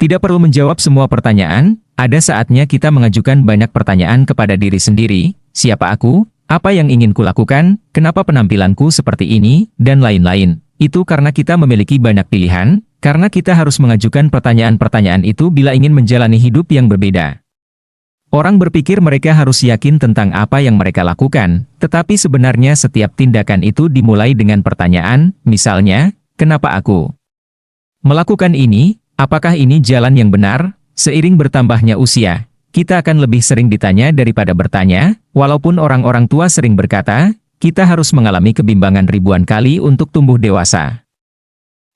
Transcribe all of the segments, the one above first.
Tidak perlu menjawab semua pertanyaan, ada saatnya kita mengajukan banyak pertanyaan kepada diri sendiri, siapa aku, apa yang ingin kulakukan, kenapa penampilanku seperti ini, dan lain-lain. Itu karena kita memiliki banyak pilihan, karena kita harus mengajukan pertanyaan-pertanyaan itu bila ingin menjalani hidup yang berbeda. Orang berpikir mereka harus yakin tentang apa yang mereka lakukan, tetapi sebenarnya setiap tindakan itu dimulai dengan pertanyaan, misalnya, kenapa aku melakukan ini? Apakah ini jalan yang benar? Seiring bertambahnya usia, kita akan lebih sering ditanya daripada bertanya, walaupun orang-orang tua sering berkata, kita harus mengalami kebimbangan ribuan kali untuk tumbuh dewasa.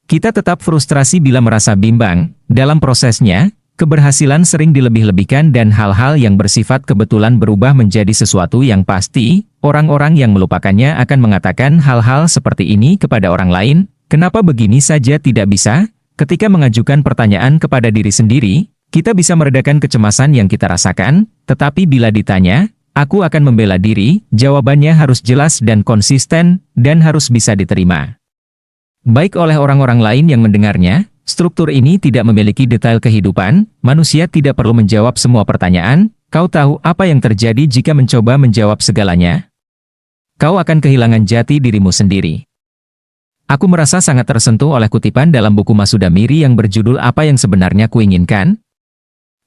Kita tetap frustrasi bila merasa bimbang, dalam prosesnya, keberhasilan sering dilebih-lebihkan dan hal-hal yang bersifat kebetulan berubah menjadi sesuatu yang pasti, orang-orang yang melupakannya akan mengatakan hal-hal seperti ini kepada orang lain, kenapa begini saja tidak bisa? Ketika mengajukan pertanyaan kepada diri sendiri, kita bisa meredakan kecemasan yang kita rasakan, tetapi bila ditanya, aku akan membela diri, jawabannya harus jelas dan konsisten, dan harus bisa diterima. Baik oleh orang-orang lain yang mendengarnya, struktur ini tidak memiliki detail kehidupan, manusia tidak perlu menjawab semua pertanyaan, kau tahu apa yang terjadi jika mencoba menjawab segalanya? Kau akan kehilangan jati dirimu sendiri. Aku merasa sangat tersentuh oleh kutipan dalam buku Masuda Miri yang berjudul Apa yang Sebenarnya Kuinginkan.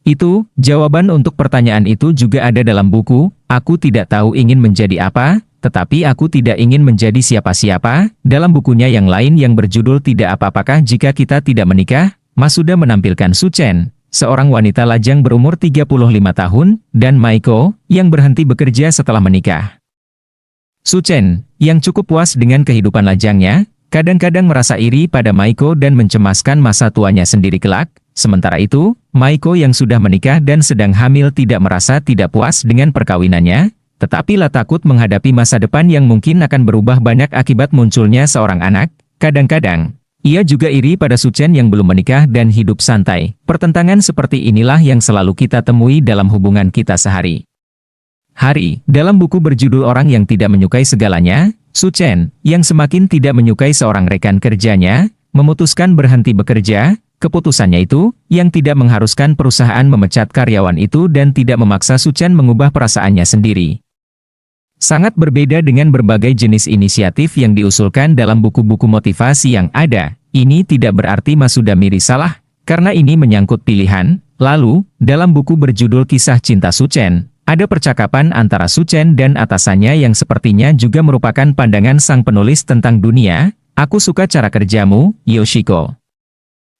Itu, jawaban untuk pertanyaan itu juga ada dalam buku, Aku Tidak Tahu Ingin Menjadi Apa, Tetapi Aku Tidak Ingin Menjadi Siapa-Siapa, dalam bukunya yang lain yang berjudul Tidak Apa-Apakah Jika Kita Tidak Menikah, Masuda menampilkan Suchen, seorang wanita lajang berumur 35 tahun, dan Maiko, yang berhenti bekerja setelah menikah. Suchen, yang cukup puas dengan kehidupan lajangnya, kadang-kadang merasa iri pada Maiko dan mencemaskan masa tuanya sendiri kelak. Sementara itu, Maiko yang sudah menikah dan sedang hamil tidak merasa tidak puas dengan perkawinannya, tetapi lah takut menghadapi masa depan yang mungkin akan berubah banyak akibat munculnya seorang anak. Kadang-kadang, ia juga iri pada Suchen yang belum menikah dan hidup santai. Pertentangan seperti inilah yang selalu kita temui dalam hubungan kita sehari-hari. Dalam buku berjudul Orang yang Tidak Menyukai Segalanya, Suchen, yang semakin tidak menyukai seorang rekan kerjanya, memutuskan berhenti bekerja. Keputusannya itu, yang tidak mengharuskan perusahaan memecat karyawan itu dan tidak memaksa Suchen mengubah perasaannya sendiri. Sangat berbeda dengan berbagai jenis inisiatif yang diusulkan dalam buku-buku motivasi yang ada. Ini tidak berarti Masuda Miri salah, karena ini menyangkut pilihan. Lalu, dalam buku berjudul Kisah Cinta Suchen, ada percakapan antara Suchen dan atasannya yang sepertinya juga merupakan pandangan sang penulis tentang dunia. Aku suka cara kerjamu, Yoshiko.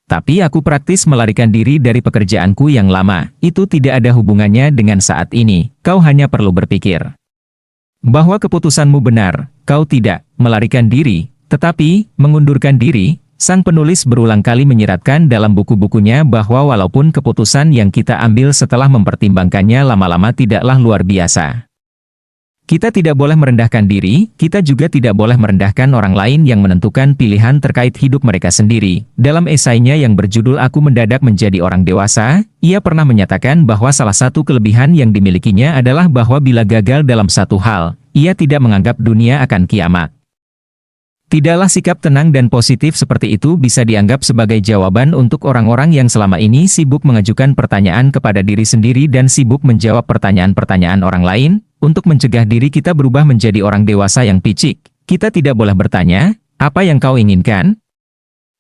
Tapi aku praktis melarikan diri dari pekerjaanku yang lama. Itu tidak ada hubungannya dengan saat ini. Kau hanya perlu berpikir bahwa keputusanmu benar. Kau tidak melarikan diri, tetapi mengundurkan diri. Sang penulis berulang kali menyiratkan dalam buku-bukunya bahwa walaupun keputusan yang kita ambil setelah mempertimbangkannya lama-lama tidaklah luar biasa, kita tidak boleh merendahkan diri, kita juga tidak boleh merendahkan orang lain yang menentukan pilihan terkait hidup mereka sendiri. Dalam esainya yang berjudul Aku Mendadak Menjadi Orang Dewasa, ia pernah menyatakan bahwa salah satu kelebihan yang dimilikinya adalah bahwa bila gagal dalam satu hal, ia tidak menganggap dunia akan kiamat. Tidaklah sikap tenang dan positif seperti itu bisa dianggap sebagai jawaban untuk orang-orang yang selama ini sibuk mengajukan pertanyaan kepada diri sendiri dan sibuk menjawab pertanyaan-pertanyaan orang lain. Untuk mencegah diri kita berubah menjadi orang dewasa yang picik, kita tidak boleh bertanya, apa yang kau inginkan?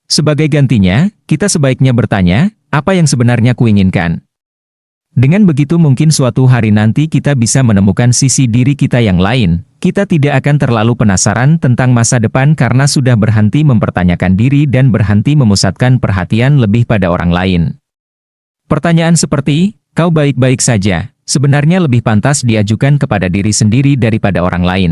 Sebagai gantinya, kita sebaiknya bertanya, apa yang sebenarnya kuinginkan? Dengan begitu mungkin suatu hari nanti kita bisa menemukan sisi diri kita yang lain. Kita tidak akan terlalu penasaran tentang masa depan karena sudah berhenti mempertanyakan diri dan berhenti memusatkan perhatian lebih pada orang lain. Pertanyaan seperti, kau baik-baik saja, sebenarnya lebih pantas diajukan kepada diri sendiri daripada orang lain.